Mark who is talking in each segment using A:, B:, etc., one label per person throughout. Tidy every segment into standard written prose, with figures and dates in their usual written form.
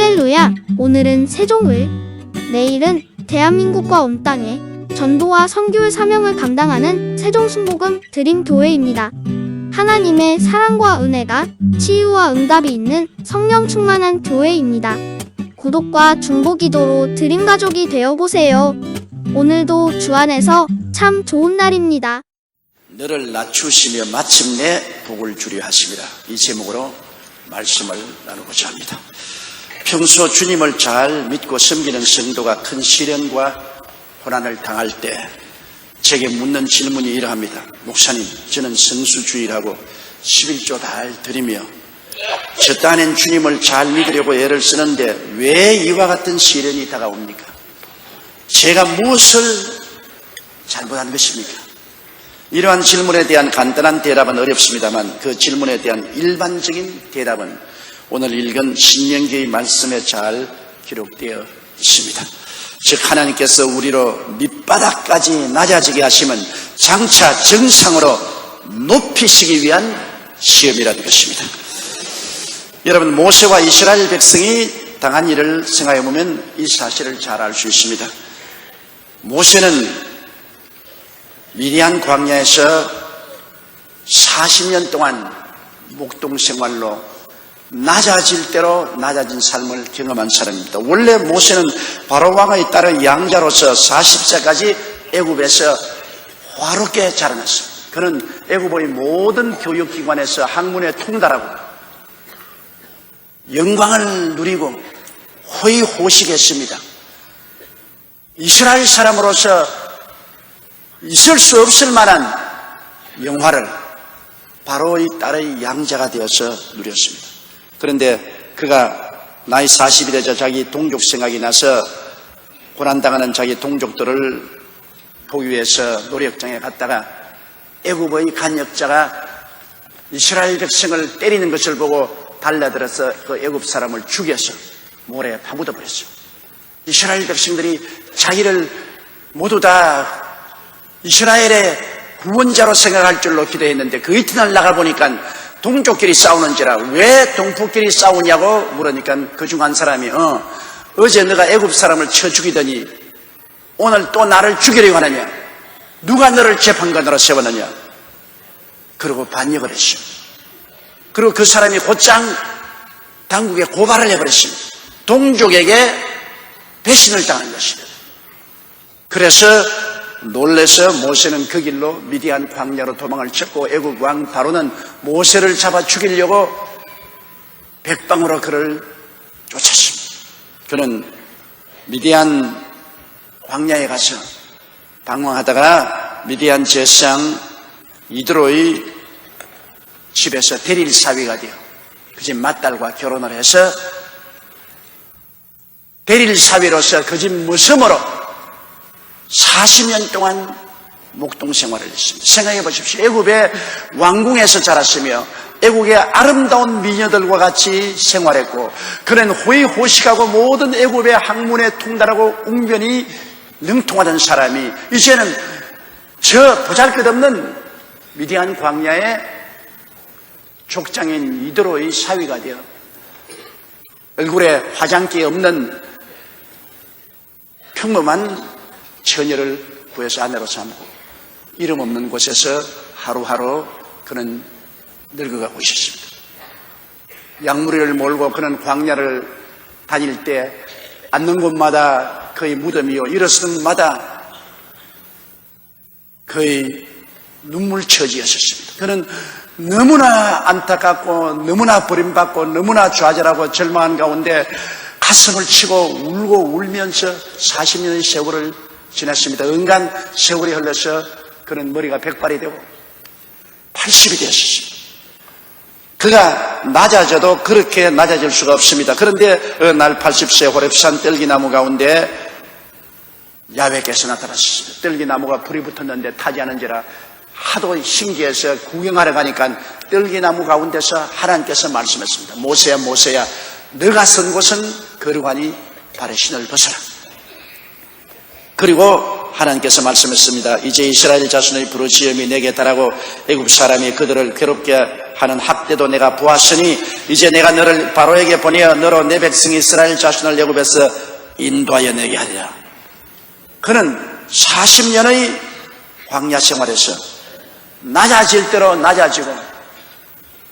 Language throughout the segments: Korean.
A: 할렐루야! 오늘은 세종을, 내일은 대한민국과 온 땅에 전도와 선교의 사명을 감당하는 세종순복음 드림교회입니다. 하나님의 사랑과 은혜가 치유와 응답이 있는 성령 충만한 교회입니다. 구독과 중보기도로 드림가족이 되어보세요. 오늘도 주 안에서 참 좋은 날입니다.
B: 너를 낮추시며 마침내 복을 주려 하심이라. 이 제목으로 말씀을 나누고자 합니다. 평소 주님을 잘 믿고 섬기는 성도가 큰 시련과 고난을 당할 때 제게 묻는 질문이 이러합니다. 목사님, 저는 성수주의라고 11조 달 드리며 저 딴엔 주님을 잘 믿으려고 애를 쓰는데 왜 이와 같은 시련이 다가옵니까? 제가 무엇을 잘못한 것입니까? 이러한 질문에 대한 간단한 대답은 어렵습니다만 그 질문에 대한 일반적인 대답은 오늘 읽은 신명기의 말씀에 잘 기록되어 있습니다. 즉 하나님께서 우리로 밑바닥까지 낮아지게 하시면 장차 정상으로 높이시기 위한 시험이라는 것입니다. 여러분, 모세와 이스라엘 백성이 당한 일을 생각해 보면 이 사실을 잘 알 수 있습니다. 모세는 미디안 광야에서 40년 동안 목동 생활로 낮아질 대로 낮아진 삶을 경험한 사람입니다. 원래 모세는 바로 왕의 딸의 양자로서 40세까지 애굽에서 화롭게 자라났습니다. 그는 애굽의 모든 교육기관에서 학문에 통달하고 영광을 누리고 호의호식했습니다. 이스라엘 사람으로서 있을 수 없을 만한 영화를 바로의 딸의 양자가 되어서 누렸습니다. 그런데 그가 나이 40이 되자 자기 동족 생각이 나서 고난당하는 자기 동족들을 보기 위해서 노력장에 갔다가 애굽의 간역자가 이스라엘 백성을 때리는 것을 보고 달려들어서 그 애굽 사람을 죽여서 모래에 파묻어 버렸어요. 이스라엘 백성들이 자기를 모두 다 이스라엘의 구원자로 생각할 줄로 기도했는데 그 이튿날 나가보니까 동족끼리 싸우는지라 왜 동포끼리 싸우냐고 물으니까 그중 한 사람이 어제 너가 애굽 사람을 쳐 죽이더니 오늘 또 나를 죽이려고 하느냐? 누가 너를 재판관으로 세웠느냐? 그러고 반역을 했어요. 그리고 그 사람이 곧장 당국에 고발을 해버렸습니다. 동족에게 배신을 당한 것입니다. 그래서 놀라서 모세는 그 길로 미디안 광야로 도망을 쳤고 애굽 왕 바로는 모세를 잡아 죽이려고 백방으로 그를 쫓았습니다. 그는 미디안 광야에 가서 방황하다가 미디안 제사장 이드로의 집에서 대릴 사위가 되어 그 집 맏딸과 결혼을 해서 대릴 사위로서 그 집 무섬으로 40년 동안 목동 생활을 했습니다. 생각해 보십시오. 애굽의 왕궁에서 자랐으며 애국의 아름다운 미녀들과 같이 생활했고 그는 호의호식하고 모든 애굽의 학문에 통달하고 웅변이 능통하던 사람이 이제는 저 보잘것없는 미디안 광야의 족장인 이드로의 사위가 되어 얼굴에 화장기 없는 평범한 처녀를 구해서 아내로 삼고 이름 없는 곳에서 하루하루 그는 늙어가고 있었습니다. 양무리를 몰고 그는 광야를 다닐 때 앉는 곳마다 그의 무덤이요 일어서는 곳마다 그의 눈물처지였었습니다. 그는 너무나 안타깝고 너무나 버림받고 너무나 좌절하고 절망한 가운데 가슴을 치고 울고 울면서 40년의 세월을 지났습니다. 은간 세월이 흘러서 그는 머리가 100발이 되고 80이 되었습니다. 그가 낮아져도 그렇게 낮아질 수가 없습니다. 그런데 날 80세 호렙산 뜰기나무 가운데 야훼께서 나타났습니다. 뜰기나무가 불이 붙었는데 타지 않은지라 하도 신기해서 구경하러 가니까 뜰기나무 가운데서 하나님께서 말씀했습니다. 모세야 모세야 너가 선 곳은 거룩하니 발의 신을 벗어라. 그리고 하나님께서 말씀했습니다. 이제 이스라엘 자손의 부르짖음이 내게 달하고 애굽 사람이 그들을 괴롭게 하는 학대도 내가 보았으니 이제 내가 너를 바로에게 보내어 너로 내 백성 이스라엘 자손을 애굽에서 인도하여 내게 하리라. 그는 40년의 광야 생활에서 낮아질 대로 낮아지고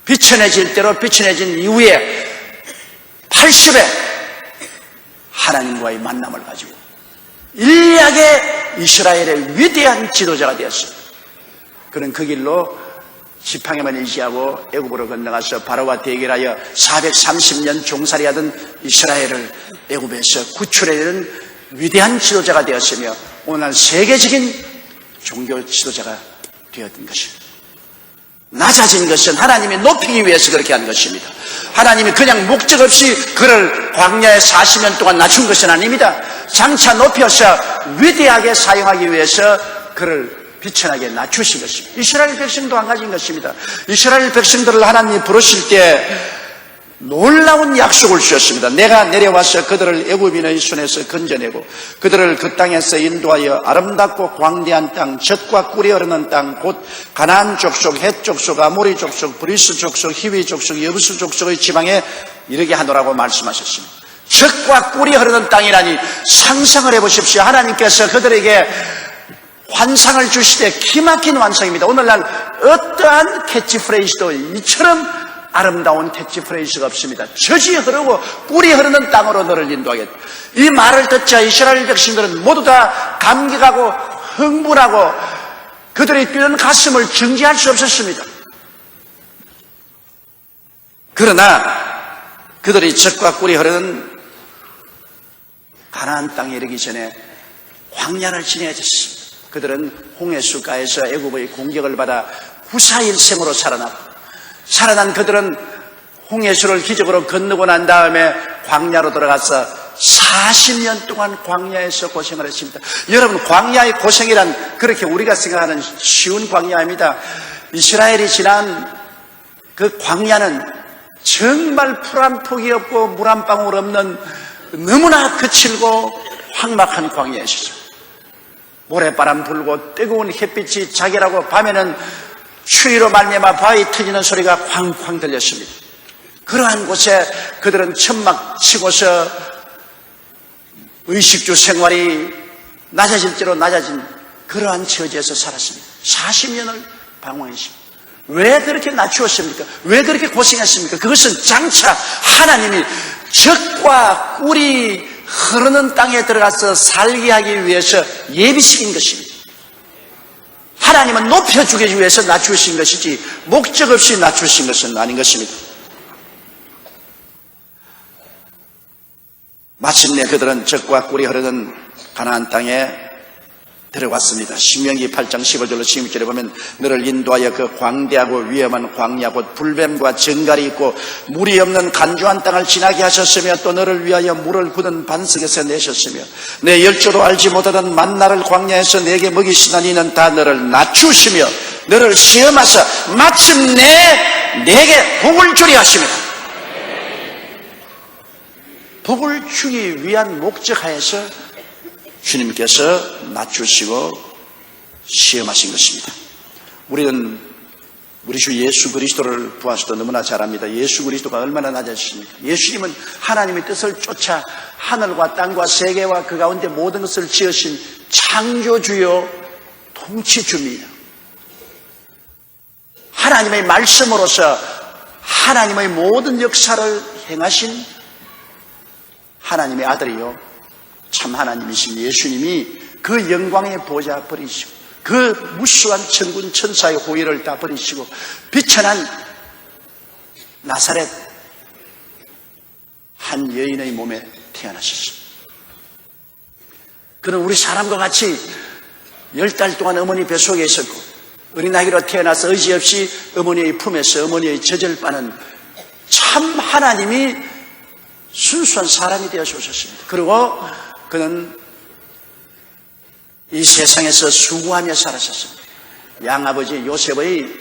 B: 비천해질 대로 비천해진 이후에 80에 하나님과의 만남을 가지고 일약의 이스라엘의 위대한 지도자가 되었습니다. 그는 그 길로 지팡이만 의지하고 애굽으로 건너가서 바로와 대결하여 430년 종살이하던 이스라엘을 애굽에서 구출해내는 위대한 지도자가 되었으며 오늘 세계적인 종교 지도자가 되었던 것입니다. 낮아진 것은 하나님이 높이기 위해서 그렇게 한 것입니다. 하나님이 그냥 목적 없이 그를 광야에 40년 동안 낮춘 것은 아닙니다. 장차 높여서 위대하게 사용하기 위해서 그를 비천하게 낮추신 것입니다. 이스라엘 백성도 안 가진 것입니다. 이스라엘 백성들을 하나님이 부르실 때 놀라운 약속을 주셨습니다. 내가 내려와서 그들을 애굽인의 손에서 건져내고 그들을 그 땅에서 인도하여 아름답고 광대한 땅, 젖과 꿀이 흐르는 땅, 곧 가나안 족속, 헷 족속, 아모리 족속, 브리스 족속, 히위 족속, 여부스 족속의 지방에 이르게 하노라고 말씀하셨습니다. 젖과 꿀이 흐르는 땅이라니 상상을 해보십시오. 하나님께서 그들에게 환상을 주시되 기막힌 환상입니다. 오늘날 어떠한 캐치프레이즈도 이처럼 아름다운 캐치프레이즈가 없습니다. 젖이 흐르고 꿀이 흐르는 땅으로 너를 인도하겠다. 이 말을 듣자 이스라엘 백성들은 모두 다 감격하고 흥분하고 그들의 뛰는 가슴을 정지할 수 없었습니다. 그러나 그들이 젖과 꿀이 흐르는 가나안 땅에 이르기 전에 광야를 지내야 됐습니다. 그들은 홍해수가에서 애굽의 공격을 받아 구사일생으로 살아난 그들은 홍해수를 기적으로 건너고 난 다음에 광야로 들어가서 40년 동안 광야에서 고생을 했습니다. 여러분, 광야의 고생이란 그렇게 우리가 생각하는 쉬운 광야입니다. 이스라엘이 지난 그 광야는 정말 풀 한 폭이 없고 물 한 방울 없는 너무나 거칠고 황막한 광야였습니다. 모래바람 불고 뜨거운 햇빛이 자결하고 밤에는 추위로 말미암아 바위 터지는 소리가 쾅쾅 들렸습니다. 그러한 곳에 그들은 천막 치고서 의식주 생활이 낮아질 대로 낮아진 그러한 처지에서 살았습니다. 40년을 방황했습니다. 왜 그렇게 낮추었습니까? 왜 그렇게 고생했습니까? 그것은 장차 하나님이 젖과 꿀이 흐르는 땅에 들어가서 살게 하기 위해서 예비시킨 것입니다. 하나님은 높여주기 위해서 낮추신 것이지 목적 없이 낮추신 것은 아닌 것입니다. 마침내 그들은 젖과 꿀이 흐르는 가나안 땅에 들어갔습니다. 신명기 8장 15절로 16절에 보면 너를 인도하여 그 광대하고 위험한 광야 곧 불뱀과 정갈이 있고 물이 없는 간주한 땅을 지나게 하셨으며 또 너를 위하여 물을 굳은 반석에서 내셨으며 내 열조도 알지 못하던 만나를 광야에서 내게 먹이시나니 이는 다 너를 낮추시며 너를 시험하사 마침내 내게 복을 주리 하십니다. 복을 주기 위한 목적하에서 주님께서 낮추시고 시험하신 것입니다. 우리는 우리 주 예수 그리스도를 보아서도 너무나 잘 압니다. 예수 그리스도가 얼마나 낮으십니까? 예수님은 하나님의 뜻을 쫓아 하늘과 땅과 세계와 그 가운데 모든 것을 지으신 창조주요 통치주입니다. 하나님의 말씀으로서 하나님의 모든 역사를 행하신 하나님의 아들이요 참 하나님이신 예수님이 그 영광의 보좌 버리시고 그 무수한 천군 천사의 호의를 다 버리시고 비천한 나사렛 한 여인의 몸에 태어나셨습니다. 그는 우리 사람과 같이 10달 동안 어머니 뱃속에 있었고 어린아기로 태어나서 의지 없이 어머니의 품에서 어머니의 젖을 빠는 참 하나님이 순수한 사람이 되어서 오셨습니다. 그리고 그는 이 세상에서 수고하며 살았었습니다. 양아버지 요셉의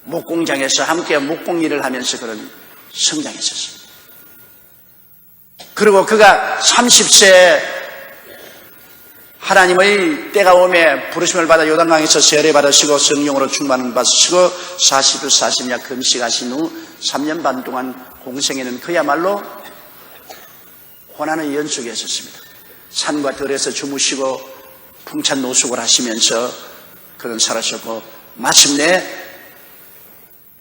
B: 목공장에서 함께 목공일을 하면서 그는 성장했었습니다. 그리고 그가 30세에 하나님의 때가 오매 부르심을 받아 요단강에서 세례 받으시고 성령으로 충만을 받으시고 40일 40야 금식하신 후 3년 반 동안 공생에는 그야말로 고난의 연속에 있었습니다. 산과 들에서 주무시고 풍찬 노숙을 하시면서 그런 살아셨고 마침내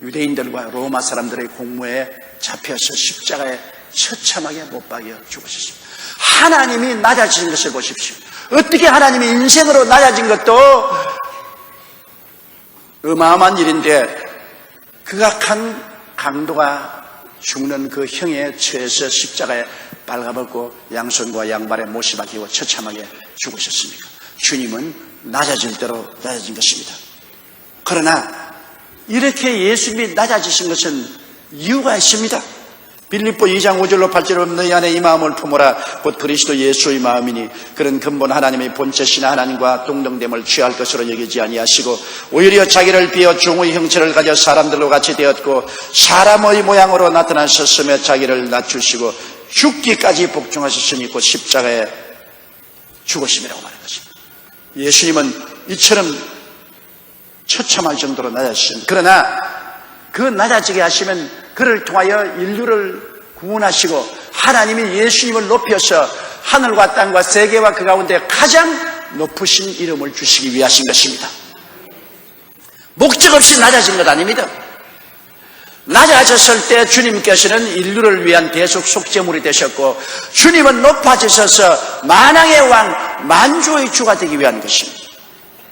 B: 유대인들과 로마 사람들의 공무에 잡혀서 십자가에 처참하게 못 박여 죽으셨습니다. 하나님이 낮아진 것을 보십시오. 어떻게 하나님이 인생으로 낮아진 것도 어마어마한 일인데 극악한 강도가 죽는 그 형에 처해서 십자가에 빨가벗고 양손과 양발에 못이 박히고 처참하게 죽으셨습니까? 주님은 낮아질 대로 낮아진 것입니다. 그러나 이렇게 예수님이 낮아지신 것은 이유가 있습니다. 빌립보 2장 5절로 8절로 너희 안에 이 마음을 품어라 곧 그리스도 예수의 마음이니 그런 근본 하나님의 본체신 하나님과 동등됨을 취할 것으로 여기지 아니하시고 오히려 자기를 비어 종의 형체를 가져 사람들로 같이 되었고 사람의 모양으로 나타나셨으며 자기를 낮추시고 죽기까지 복종하셨으니 곧 십자가에 죽으심이라고 말하는 것입니다. 예수님은 이처럼 처참할 정도로 낮아지셨습니다. 그러나 그 낮아지게 하시면 그를 통하여 인류를 구원하시고 하나님이 예수님을 높여서 하늘과 땅과 세계와 그 가운데 가장 높으신 이름을 주시기 위하신 것입니다. 목적 없이 낮아진 것 아닙니다. 낮아졌을 때 주님께서는 인류를 위한 대속 속죄물이 되셨고 주님은 높아지셔서 만왕의 왕 만주의 주가 되기 위한 것입니다.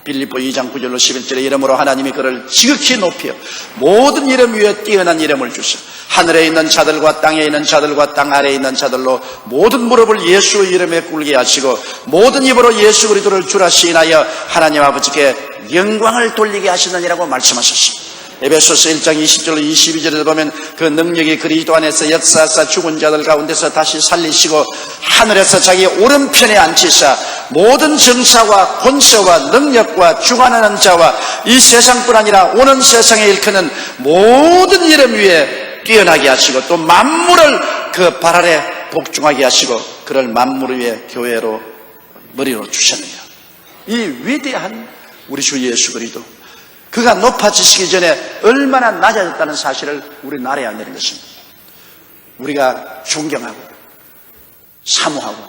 B: 빌립보 2장 9절로 11절에 이름으로 하나님이 그를 지극히 높여 모든 이름 위에 뛰어난 이름을 주셔 하늘에 있는 자들과 땅에 있는 자들과 땅 아래에 있는 자들로 모든 무릎을 예수의 이름에 꿇게 하시고 모든 입으로 예수 그리스도를 주라 시인하여 하나님 아버지께 영광을 돌리게 하시느니라고 말씀하셨습니다. 에베소서 1장 20절로 22절에 보면 그 능력이 그리스도 안에서 역사하사 죽은 자들 가운데서 다시 살리시고 하늘에서 자기 오른편에 앉히사 모든 정사와 권세와 능력과 주관하는 자와 이 세상뿐 아니라 오는 세상에 일컫는 모든 이름 위에 뛰어나게 하시고 또 만물을 그 발 아래 복종하게 하시고 그를 만물 위에 교회로 머리로 주셨느니라. 이 위대한 우리 주 예수 그리스도 그가 높아지시기 전에 얼마나 낮아졌다는 사실을 우리는 알아야 되는 것입니다. 우리가 존경하고 사모하고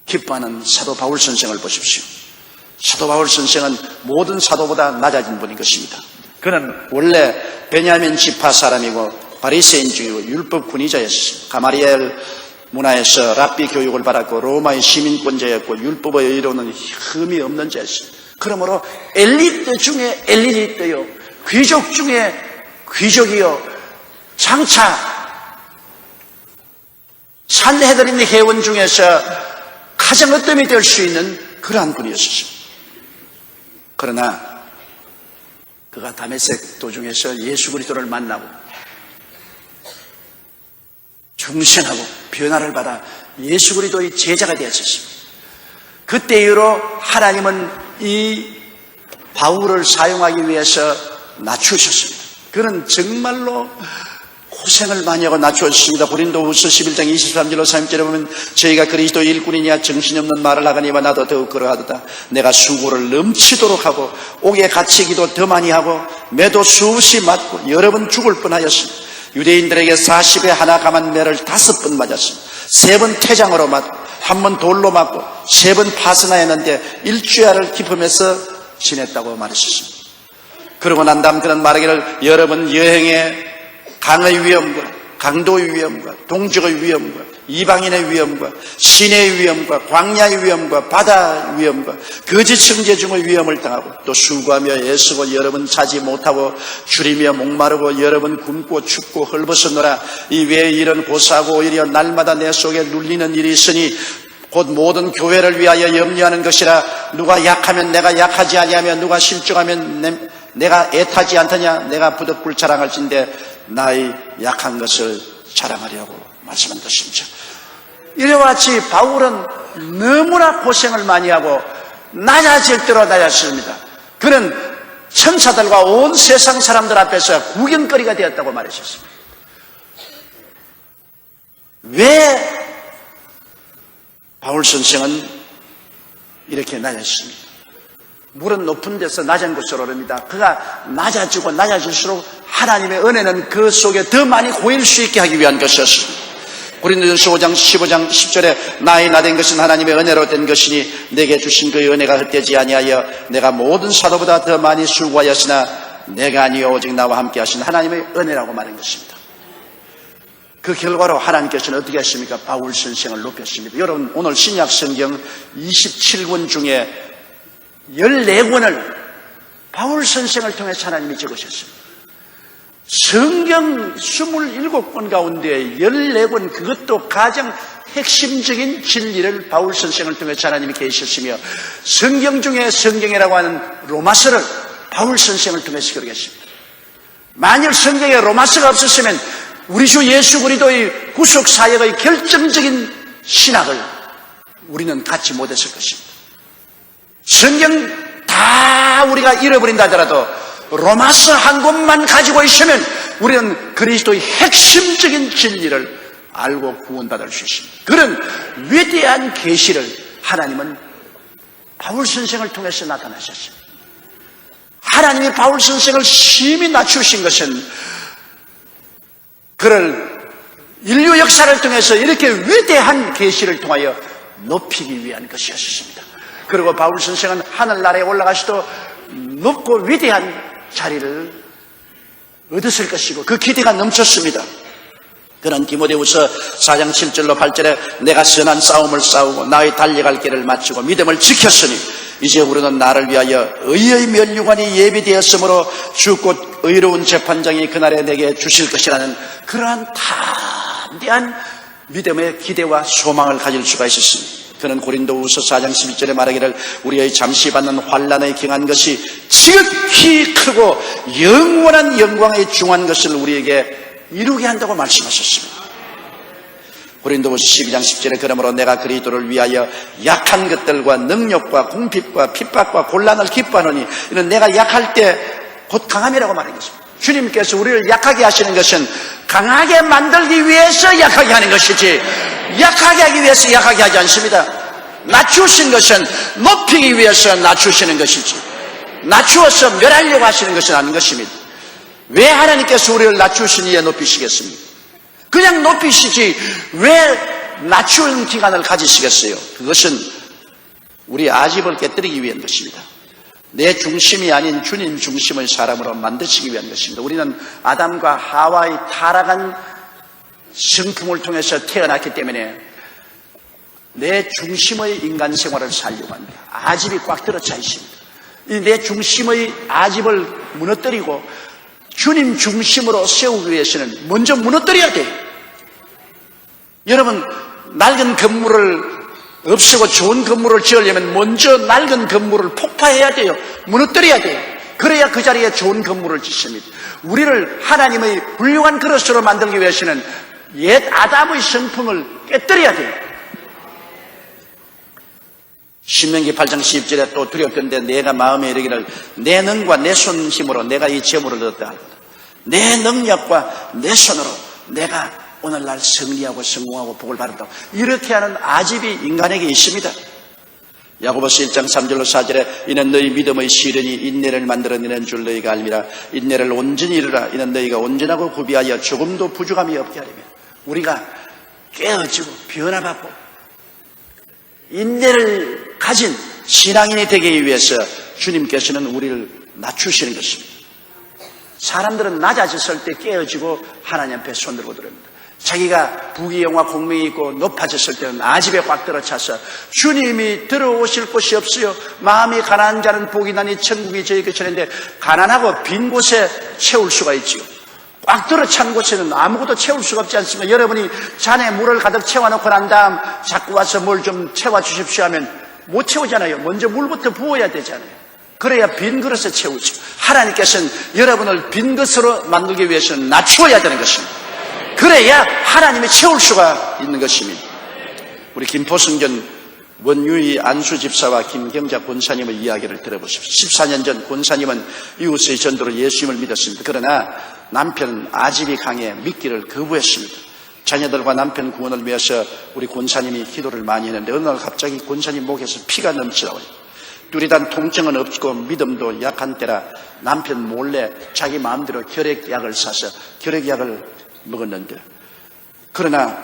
B: 기뻐하는 사도 바울 선생을 보십시오. 사도 바울 선생은 모든 사도보다 낮아진 분인 것입니다. 그는 원래 베냐민 지파 사람이고 바리새인 중이고 율법 군의자였습니다. 가마리엘 문화에서 랍비 교육을 받았고 로마의 시민권자였고 율법의 의로는 흠이 없는 자였습니다. 그러므로 엘리트 중에 엘리트요, 귀족 중에 귀족이요, 장차 산헤드린 회원 중에서 가장 어뜸이 될 수 있는 그러한 분이었습니다. 그러나 그가 다메섹 도중에서 예수 그리스도를 만나고 중생하고 변화를 받아 예수 그리스도의 제자가 되었습니다. 그때 이후로 하나님은 이 바울을 사용하기 위해서 낮추셨습니다. 그는 정말로 고생을 많이 하고 낮추었습니다. 고린도후서 11장 23절로 30절에 보면 저희가 그리스도 일꾼이냐 정신이 없는 말을 하거니와 나도 더욱 그러하도다. 내가 수고를 넘치도록 하고 옥에 갇히기도 더 많이 하고 매도 수없이 맞고 여러 번 죽을 뻔하였습니다. 유대인들에게 40에 하나 감한 매를 5번 맞았습니다. 3번 태장으로 맞고 1번 돌로 맞고 3번 파선하였는데 일주야를 기품해서 지냈다고 말하셨습니다. 그러고 난 다음 그는 말하기를 여러 번 여행에 강의 위험과 강도의 위험과 동족의 위험과 이방인의 위험과 시내의 위험과 광야의 위험과 바다의 위험과 거짓 형제 중의 위험을 당하고 또 수고하며 애쓰고 여러 번 자지 못하고 줄이며 목마르고 여러 번 굶고 춥고 헐벗었노라. 이 외에 이런 고사하고 오히려 날마다 내 속에 눌리는 일이 있으니 곧 모든 교회를 위하여 염려하는 것이라. 누가 약하면 내가 약하지 아니하며 누가 실족하면 내가 애타지 않더냐. 내가 부득불 자랑할진대 나의 약한 것을 자랑하려고 말씀한 것입니다. 이와 같이 바울은 너무나 고생을 많이 하고 낮아질 대로 낮았습니다. 그는 천사들과 온 세상 사람들 앞에서 구경거리가 되었다고 말하셨습니다. 왜 바울 선생은 이렇게 낮아졌습니다. 물은 높은 데서 낮은 곳으로 오릅니다. 그가 낮아지고 낮아질수록 하나님의 은혜는 그 속에 더 많이 고일 수 있게 하기 위한 것이었습니다. 고린도전서 5장 15장 10절에 나의 나된 것은 하나님의 은혜로 된 것이니 내게 주신 그의 은혜가 헛되지 아니하여 내가 모든 사도보다 더 많이 수고하였으나 내가 아니요 오직 나와 함께 하신 하나님의 은혜라고 말한 것입니다. 그 결과로 하나님께서는 어떻게 하십니까? 바울 선생을 높였습니다. 여러분, 오늘 신약 성경 27권 중에 14권을 바울 선생을 통해서 하나님이 적으셨습니다. 성경 27권 가운데 14권, 그것도 가장 핵심적인 진리를 바울 선생을 통해서 하나님이 계셨으며 성경 중에 성경이라고 하는 로마서를 바울 선생을 통해서 기록했습니다. 만일 성경에 로마서가 없었으면 우리 주 예수 그리스도의 구속 사역의 결정적인 신학을 우리는 갖지 못했을 것입니다. 성경 다 우리가 잃어버린다 하더라도 로마서 한 권만 가지고 있으면 우리는 그리스도의 핵심적인 진리를 알고 구원받을 수 있습니다. 그런 위대한 계시를 하나님은 바울 선생을 통해서 나타나셨습니다. 하나님이 바울 선생을 심히 낮추신 것은 그를 인류 역사를 통해서 이렇게 위대한 계시를 통하여 높이기 위한 것이었습니다. 그리고 바울 선생은 하늘나라에 올라가시도 높고 위대한 자리를 얻었을 것이고 그 기대가 넘쳤습니다. 그는 디모데후서 4장 7절로 8절에 내가 선한 싸움을 싸우고 나의 달려갈 길을 마치고 믿음을 지켰으니 이제 우리는 나를 위하여 의의 면류관이 예비되었으므로 주 곧 의로운 재판장이 그날에 내게 주실 것이라는 그러한 담대한 믿음의 기대와 소망을 가질 수가 있었습니다. 그는 고린도후서 4장 11절에 말하기를 우리의 잠시 받는 환난에 경한 것이 지극히 크고 영원한 영광에 중한 것을 우리에게 이루게 한다고 말씀하셨습니다. 고린도후서 12장 10절에 그러므로 내가 그리스도를 위하여 약한 것들과 능력과 궁핍과 핍박과 곤란을 기뻐하노니 이는 내가 약할 때 곧 강함이라고 말한 것입니다. 주님께서 우리를 약하게 하시는 것은 강하게 만들기 위해서 약하게 하는 것이지 약하게 하기 위해서 약하게 하지 않습니다. 낮추신 것은 높이기 위해서 낮추시는 것이지 낮추어서 멸하려고 하시는 것은 아닌 것입니다. 왜 하나님께서 우리를 낮추시니에 높이시겠습니까? 그냥 높이시지 왜 낮추는 기간을 가지시겠어요? 그것은 우리 아집을 깨뜨리기 위한 것입니다. 내 중심이 아닌 주님 중심의 사람으로 만드시기 위한 것입니다. 우리는 아담과 하와의 타락한 성품을 통해서 태어났기 때문에 내 중심의 인간 생활을 살려고 합니다. 아집이 꽉 들어차 있습니다. 이 내 중심의 아집을 무너뜨리고 주님 중심으로 세우기 위해서는 먼저 무너뜨려야 돼요. 여러분, 낡은 건물을 없애고 좋은 건물을 지으려면 먼저 낡은 건물을 폭파해야 돼요. 무너뜨려야 돼요. 그래야 그 자리에 좋은 건물을 짓습니다. 우리를 하나님의 훌륭한 그릇으로 만들기 위해서는 옛 아담의 성품을 깨뜨려야 돼요. 신명기 8장 10절에 또 두렵건대 내가 마음에 이르기를 내 능과 내 손 힘으로 내가 이 재물을 얻었다. 내 능력과 내 손으로 내가 오늘날 승리하고 성공하고 복을 받았다고 이렇게 하는 아집이 인간에게 있습니다. 야고보서 1장 3절로 4절에 이는 너희 믿음의 시련이 인내를 만들어내는 줄 너희가 알미라. 인내를 온전히 이루라. 이는 너희가 온전하고 구비하여 조금도 부족함이 없게 하려면 우리가 깨어지고 변화받고 인내를 가진 신앙인이 되기 위해서 주님께서는 우리를 낮추시는 것입니다. 사람들은 낮아졌을 때 깨어지고 하나님 앞에 손들고 들어옵니다. 자기가 부귀영화 공명이 있고 높아졌을 때는 아집에 꽉 들어차서 주님이 들어오실 곳이 없어요. 마음이 가난한 자는 복이 나니 천국이 저희 것이라는데 가난하고 빈 곳에 채울 수가 있지요. 꽉 들어찬 곳에는 아무것도 채울 수가 없지 않습니까? 여러분이 잔에 물을 가득 채워놓고 난 다음 자꾸 와서 뭘 좀 채워주십시오 하면 못 채우잖아요. 먼저 물부터 부어야 되잖아요. 그래야 빈 그릇에 채우죠. 하나님께서는 여러분을 빈 것으로 만들기 위해서는 낮추어야 되는 것입니다. 그래야 하나님이 채울 수가 있는 것입니다. 우리 김포승전 원유희 안수 집사와 김경자 권사님의 이야기를 들어보십시오. 14년 전 권사님은 이웃의 전도로 예수님을 믿었습니다. 그러나 남편 아집이 강해 믿기를 거부했습니다. 자녀들과 남편 구원을 위해서 우리 권사님이 기도를 많이 했는데 어느 날 갑자기 권사님 목에서 피가 넘치더라고요. 뚜렷한 통증은 없고 믿음도 약한 때라 남편 몰래 자기 마음대로 결핵약을 사서 결핵약을 먹었는데, 그러나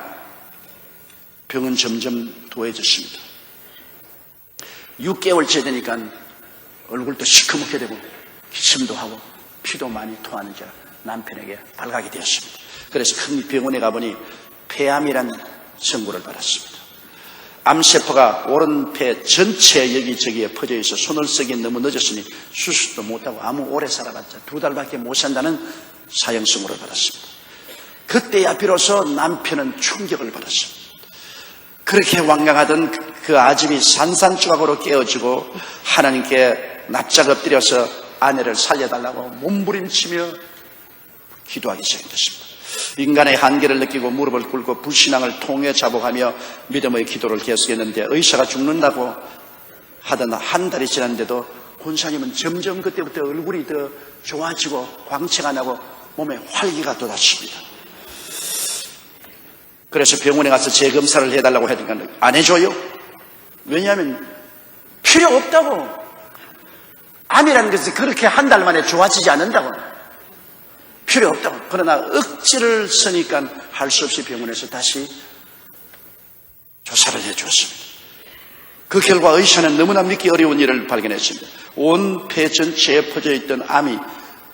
B: 병은 점점 도해졌습니다. 6개월째 되니까 얼굴도 시커멓게 되고 기침도 하고 피도 많이 토하는 자 남편에게 발각이 되었습니다. 그래서 큰 병원에 가보니 폐암이란 선고를 받았습니다. 암세포가 오른폐 전체 여기저기에 퍼져 있어 손을 쓰기 너무 늦었으니 수술도 못하고 아무 오래 살아봤자 2달밖에 못 산다는 사형 선고를 받았습니다. 그때야 비로소 남편은 충격을 받았습니다. 그렇게 완강하던 그 아집이 산산조각으로 깨어지고 하나님께 납작 엎드려서 아내를 살려달라고 몸부림치며 기도하기 시작했습니다. 인간의 한계를 느끼고 무릎을 꿇고 불신앙을 통해 자복하며 믿음의 기도를 계속했는데, 의사가 죽는다고 하던 한 달이 지났는데도 권사님은 점점 그때부터 얼굴이 더 좋아지고 광채가 나고 몸에 활기가 돋았습니다. 그래서 병원에 가서 재검사를 해달라고 하니까 안 해줘요. 왜냐하면 필요 없다고. 암이라는 것이 그렇게 한 달 만에 좋아지지 않는다고. 필요 없다고. 그러나 억지를 쓰니까 할 수 없이 병원에서 다시 조사를 해주었습니다. 그 결과 의사는 너무나 믿기 어려운 일을 발견했습니다. 온 폐 전체에 퍼져 있던 암이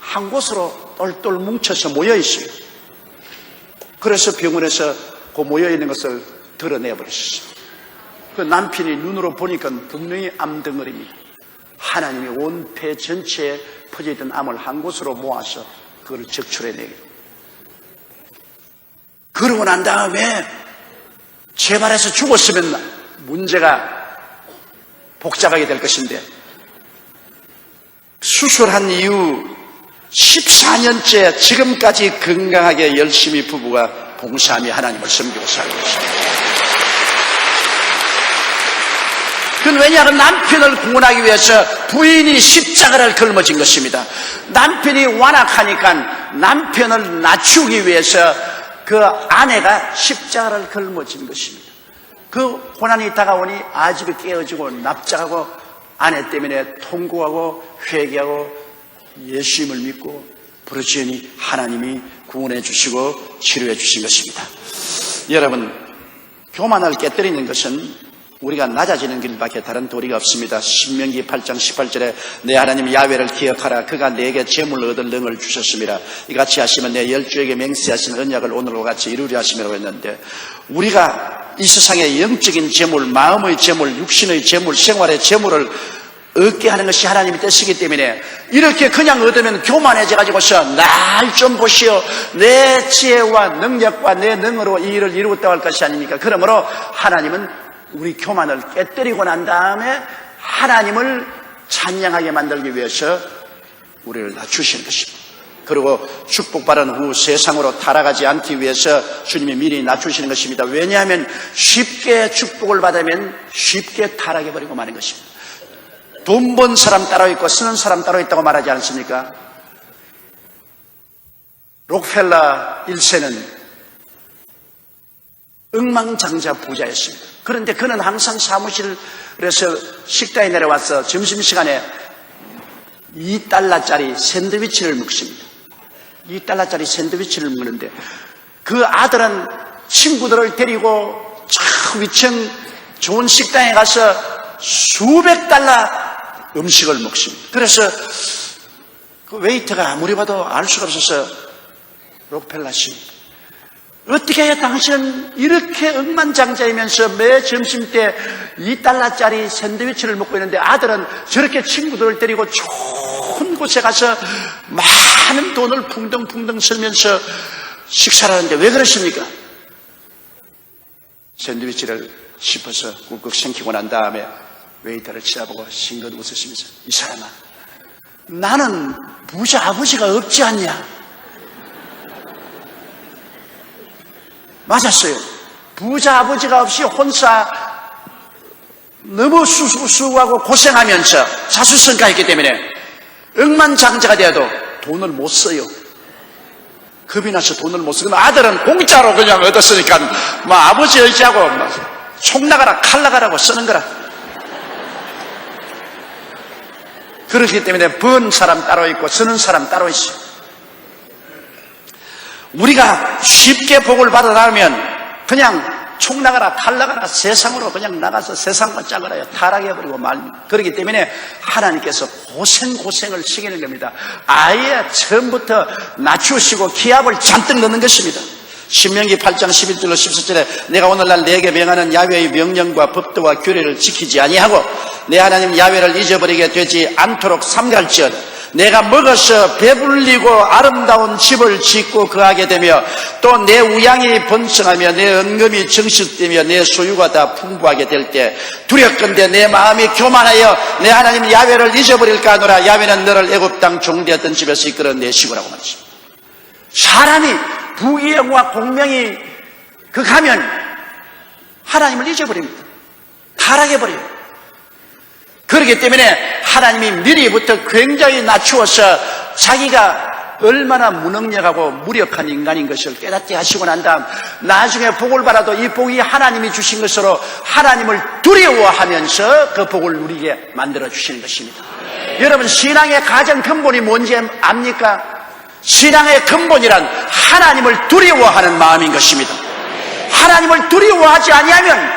B: 한 곳으로 똘똘 뭉쳐서 모여 있어요. 그래서 병원에서 그 모여있는 것을 드러내버렸습니다. 그 남편이 눈으로 보니까 분명히 암덩어리입니다. 하나님이 온 폐 전체에 퍼져있던 암을 한 곳으로 모아서 그걸 적출해내요. 그러고 난 다음에 재발해서 죽었으면 문제가 복잡하게 될 것인데, 수술한 이후 14년째 지금까지 건강하게 열심히 부부가 봉사하며 하나님을 섬기고 살고 있습니다. 그건 왜냐하면 남편을 구원하기 위해서 부인이 십자가를 걸머진 것입니다. 남편이 완악하니까 남편을 낮추기 위해서 그 아내가 십자가를 걸머진 것입니다. 그 고난이 다가오니 아집이 깨어지고 납작하고 아내 때문에 통곡하고 회개하고 예수님을 믿고 부르짖으니 하나님이 구원해 주시고 치료해 주신 것입니다. 여러분, 교만을 깨뜨리는 것은 우리가 낮아지는 길밖에 다른 도리가 없습니다. 신명기 8장 18절에 내 하나님 야훼를 기억하라. 그가 내게 재물 얻을 능을 주셨습니다. 이같이 하시면 내 열주에게 맹세하신 언약을 오늘과 같이 이루려 하심이라고 했는데, 우리가 이 세상의 영적인 재물, 마음의 재물, 육신의 재물, 생활의 재물을 얻게 하는 것이 하나님의 뜻이기 때문에 이렇게 그냥 얻으면 교만해져가지고서 날 좀 보시오, 내 지혜와 능력과 내 능으로 이 일을 이루었다고 할 것이 아닙니까? 그러므로 하나님은 우리 교만을 깨뜨리고 난 다음에 하나님을 찬양하게 만들기 위해서 우리를 낮추시는 것입니다. 그리고 축복받은 후 세상으로 타락하지 않기 위해서 주님이 미리 낮추시는 것입니다. 왜냐하면 쉽게 축복을 받으면 쉽게 타락해버리고 마는 것입니다. 돈 번 사람 따로 있고 쓰는 사람 따로 있다고 말하지 않습니까? 록펠러 1세는 억만장자 부자였습니다. 그런데 그는 항상 사무실에서 식당에 내려와서 점심시간에 $2짜리 샌드위치를 먹습니다. $2짜리 샌드위치를 먹는데 그 아들은 친구들을 데리고 저 위층 좋은 식당에 가서 수백 달러 음식을 먹습니다. 그래서 그 웨이터가 아무리 봐도 알 수가 없어서 록펠러 씨, 어떻게 해야 당신은 이렇게 억만장자이면서 매 점심때 $2짜리 샌드위치를 먹고 있는데 아들은 저렇게 친구들을 데리고 좋은 곳에 가서 많은 돈을 풍덩풍덩 쓰면서 식사를 하는데 왜 그러십니까? 샌드위치를 씹어서 꿀꺽 삼키고 난 다음에 웨이터를 쳐다보고 싱긋 웃으시면서, 이 사람아, 나는 부자 아버지가 없지 않냐? 맞았어요. 부자 아버지가 없이 혼자 너무 수고하고 고생하면서 자수성가했기 때문에 억만장자가 되어도 돈을 못 써요. 겁이 나서 돈을 못 쓰고 아들은 공짜로 그냥 얻었으니까 뭐 아버지 의지하고 총 나가라 칼 나가라고 쓰는 거라. 그렇기 때문에 번 사람 따로 있고 쓰는 사람 따로 있어. 우리가 쉽게 복을 받아나면 그냥 총 나가라 칼 나가라 세상으로 그냥 나가서 세상만 짜거라요. 타락해버리고 말입니다. 그렇기 때문에 하나님께서 고생을 시키는 겁니다. 아예 처음부터 낮추시고 기압을 잔뜩 넣는 것입니다. 신명기 8장 11절로 14절에 내가 오늘날 내게 명하는 야훼의 명령과 법도와 규례를 지키지 아니하고 내 하나님 야훼를 잊어버리게 되지 않도록 삼갈지어다. 내가 먹어서 배불리고 아름다운 집을 짓고 거하게 되며 또 내 우양이 번성하며 내 은금이 정식되며 내 소유가 다 풍부하게 될 때 두렵건대 내 마음이 교만하여 내 하나님 야훼를 잊어버릴까 하노라. 야훼는 너를 애굽 땅 종되었던 집에서 이끌어내시고라고 말했습니다. 사람이 부귀영화 공명이 가면 하나님을 잊어버립니다. 타락해버려요. 그렇기 때문에 하나님이 미리부터 굉장히 낮추어서 자기가 얼마나 무능력하고 무력한 인간인 것을 깨닫게 하시고 난 다음 나중에 복을 받아도 이 복이 하나님이 주신 것으로 하나님을 두려워하면서 그 복을 누리게 만들어 주시는 것입니다. 여러분, 신앙의 가장 근본이 뭔지 압니까? 신앙의 근본이란 하나님을 두려워하는 마음인 것입니다. 하나님을 두려워하지 아니하면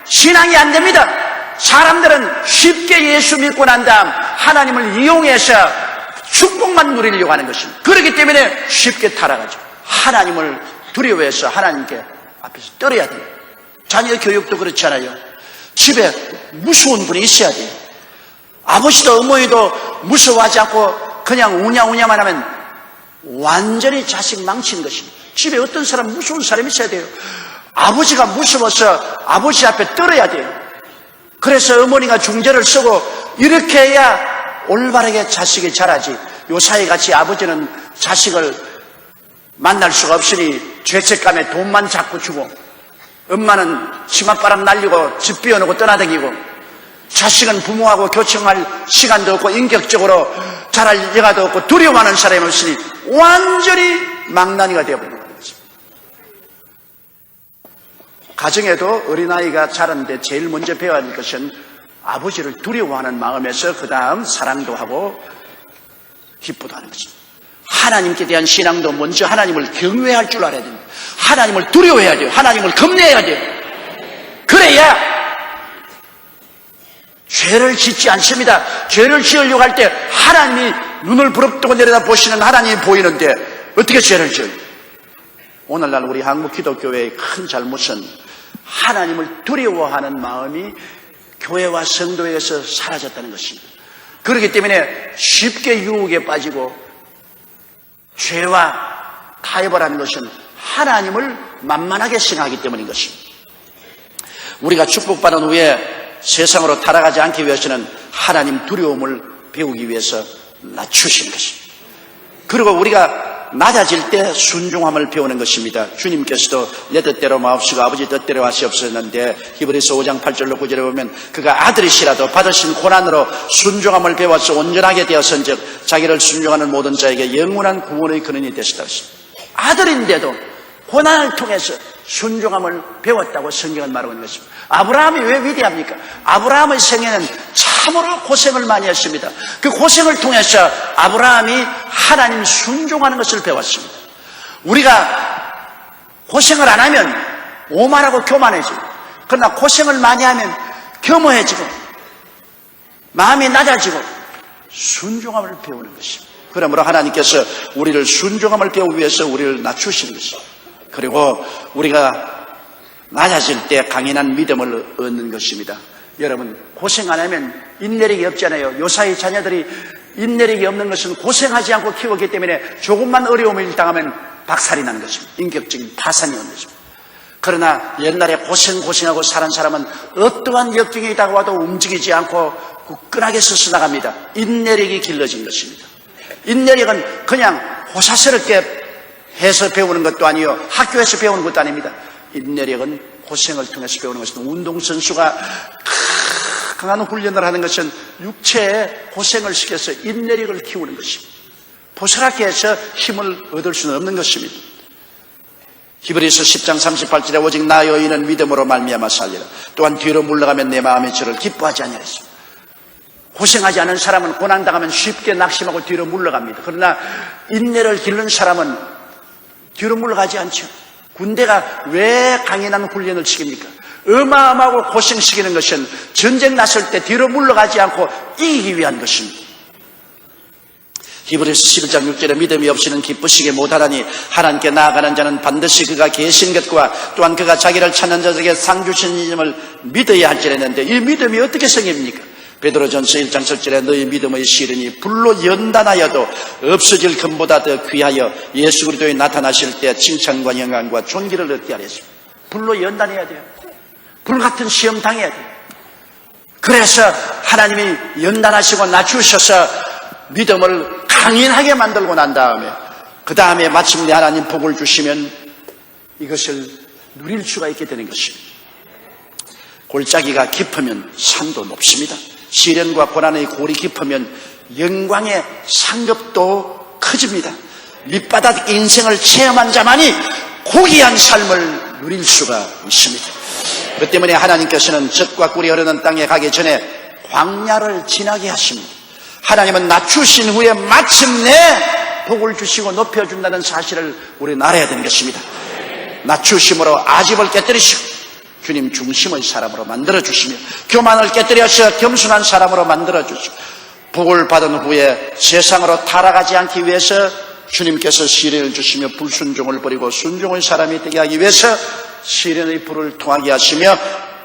B: 신앙이 안 됩니다. 사람들은 쉽게 예수 믿고 난 다음 하나님을 이용해서 축복만 누리려고 하는 것입니다. 그렇기 때문에 쉽게 타락하죠. 하나님을 두려워해서 하나님께 앞에서 떨어야 돼요. 자녀 교육도 그렇잖아요. 집에 무서운 분이 있어야 돼요. 아버지도 어머니도 무서워하지 않고 그냥 우냐우냐만 하면 완전히 자식 망치는 것입니다. 집에 어떤 사람 무서운 사람이 있어야 돼요. 아버지가 무서워서 아버지 앞에 떨어야 돼요. 그래서 어머니가 중재를 쓰고 이렇게 해야 올바르게 자식이 자라지. 요사이 같이 아버지는 자식을 만날 수가 없으니 죄책감에 돈만 자꾸 주고 엄마는 치맛바람 날리고 집 비워놓고 떠나다니고 자식은 부모하고 교청할 시간도 없고 인격적으로 자랄 여가도 없고 두려워하는 사람이 없으니 완전히 망나니가 되어버리는 거죠. 가정에도 어린아이가 자라는데 제일 먼저 배워야 할 것은 아버지를 두려워하는 마음에서 그 다음 사랑도 하고 기쁘도 하는 것입니다. 하나님께 대한 신앙도 먼저 하나님을 경외할 줄 알아야 됩니다. 하나님을 두려워해야 돼요. 하나님을 겁내야 돼요. 그래야 죄를 짓지 않습니다. 죄를 지으려고 할 때 하나님이 눈을 부릅뜨고 내려다 보시는 하나님이 보이는데 어떻게 죄를 지어요? 오늘날 우리 한국 기독교회의 큰 잘못은 하나님을 두려워하는 마음이 교회와 성도에게서 사라졌다는 것입니다. 그렇기 때문에 쉽게 유혹에 빠지고 죄와 타협을 하는 것은 하나님을 만만하게 생각하기 때문인 것입니다. 우리가 축복받은 후에 세상으로 타락하지 않기 위해서는 하나님 두려움을 배우기 위해서 낮추시는 것입니다. 그리고 우리가 낮아질 때 순종함을 배우는 것입니다. 주님께서도 내 뜻대로 마옵시고 아버지 뜻대로 하시옵소서는데 히브리서 5장 8절로 9절에 보면 그가 아들이시라도 받으신 고난으로 순종함을 배워서 온전하게 되었은즉 자기를 순종하는 모든 자에게 영원한 구원의 근원이 되시다. 아들인데도 고난을 통해서 순종함을 배웠다고 성경은 말하고 있는 것입니다. 아브라함이 왜 위대합니까? 아브라함의 생애는 참으로 고생을 많이 했습니다. 그 고생을 통해서 아브라함이 하나님 순종하는 것을 배웠습니다. 우리가 고생을 안 하면 오만하고 교만해지고, 그러나 고생을 많이 하면 겸허해지고 마음이 낮아지고 순종함을 배우는 것입니다. 그러므로 하나님께서 우리를 순종함을 배우기 위해서 우리를 낮추시는 것입니다. 그리고 우리가 낮아질 때 강인한 믿음을 얻는 것입니다. 여러분, 고생 안 하면 인내력이 없잖아요. 요사이 자녀들이 인내력이 없는 것은 고생하지 않고 키웠기 때문에 조금만 어려움을 당하면 박살이 나는 것입니다. 인격적인 파산이 오는 것입니다. 그러나 옛날에 고생하고 살은 사람은 어떠한 역경이 다가와도 움직이지 않고 굳건하게 서서 나갑니다. 인내력이 길러진 것입니다. 인내력은 그냥 호사스럽게 해서 배우는 것도 아니요, 학교에서 배우는 것도 아닙니다. 인내력은 고생을 통해서 배우는 것입니다. 운동선수가 강한 훈련을 하는 것은 육체에 고생을 시켜서 인내력을 키우는 것입니다. 보스럽게 해서 힘을 얻을 수는 없는 것입니다. 히브리서 10장 38절에 오직 나 여인은 믿음으로 말미암아 살리라. 또한 뒤로 물러가면 내 마음이 저를 기뻐하지 아니하였습니다. 고생하지 않은 사람은 고난당하면 쉽게 낙심하고 뒤로 물러갑니다. 그러나 인내를 기르는 사람은 뒤로 물러가지 않죠. 군대가 왜 강인한 훈련을 시킵니까? 어마어마하고 고생시키는 것은 전쟁 났을 때 뒤로 물러가지 않고 이기기 위한 것입니다. 히브리서 11장 6절에 믿음이 없이는 기쁘시게 못하라니 하나님께 나아가는 자는 반드시 그가 계신 것과 또한 그가 자기를 찾는 자에게 상 주시님을 믿어야 할지라 했는데 이 믿음이 어떻게 생깁니까? 베드로전서 1장 7절에 너희 믿음의 시련이 불로 연단하여도 없어질 금보다 더 귀하여 예수 그리스도에 나타나실 때 칭찬과 영광과 존귀를 얻게 하려 했습니다. 불로 연단해야 돼요. 불같은 시험 당해야 돼요. 그래서 하나님이 연단하시고 낮추셔서 믿음을 강인하게 만들고 난 다음에 그 다음에 마침내 하나님 복을 주시면 이것을 누릴 수가 있게 되는 것입니다. 골짜기가 깊으면 산도 높습니다. 시련과 고난의 골이 깊으면 영광의 상급도 커집니다. 밑바닥 인생을 체험한 자만이 고귀한 삶을 누릴 수가 있습니다. 그 때문에 하나님께서는 젖과 꿀이 흐르는 땅에 가기 전에 광야를 지나게 하십니다. 하나님은 낮추신 후에 마침내 복을 주시고 높여준다는 사실을 우리는 알아야 되는 것입니다. 낮추심으로 아집을 깨뜨리시고 주님 중심의 사람으로 만들어주시며 교만을 깨뜨려서 겸손한 사람으로 만들어주시고 복을 받은 후에 세상으로 타락하지 않기 위해서 주님께서 시련을 주시며 불순종을 버리고 순종의 사람이 되게 하기 위해서 시련의 불을 통하게 하시며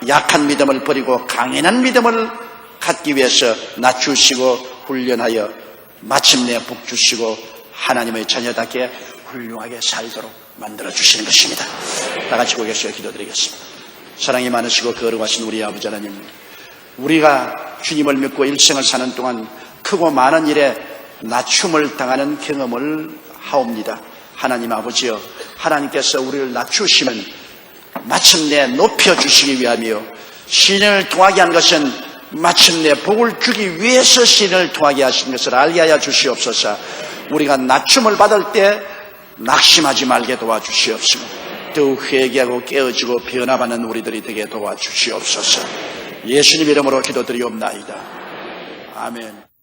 B: 약한 믿음을 버리고 강인한 믿음을 갖기 위해서 낮추시고 훈련하여 마침내 복 주시고 하나님의 자녀답게 훌륭하게 살도록 만들어주시는 것입니다. 다 같이 고개를 기도드리겠습니다. 사랑이 많으시고 거룩하신 우리 아버지 하나님, 우리가 주님을 믿고 일생을 사는 동안 크고 많은 일에 낮춤을 당하는 경험을 하옵니다. 하나님 아버지여, 하나님께서 우리를 낮추시면 마침내 높여주시기 위하며 시련을 통하게 한 것은 마침내 복을 주기 위해서 시련을 통하게 하신 것을 알게 하여 주시옵소서. 우리가 낮춤을 받을 때 낙심하지 말게 도와주시옵소서. 더욱 회개하고 깨어지고 변화받는 우리들이 되게 도와주시옵소서. 예수님 이름으로 기도드리옵나이다. 아멘.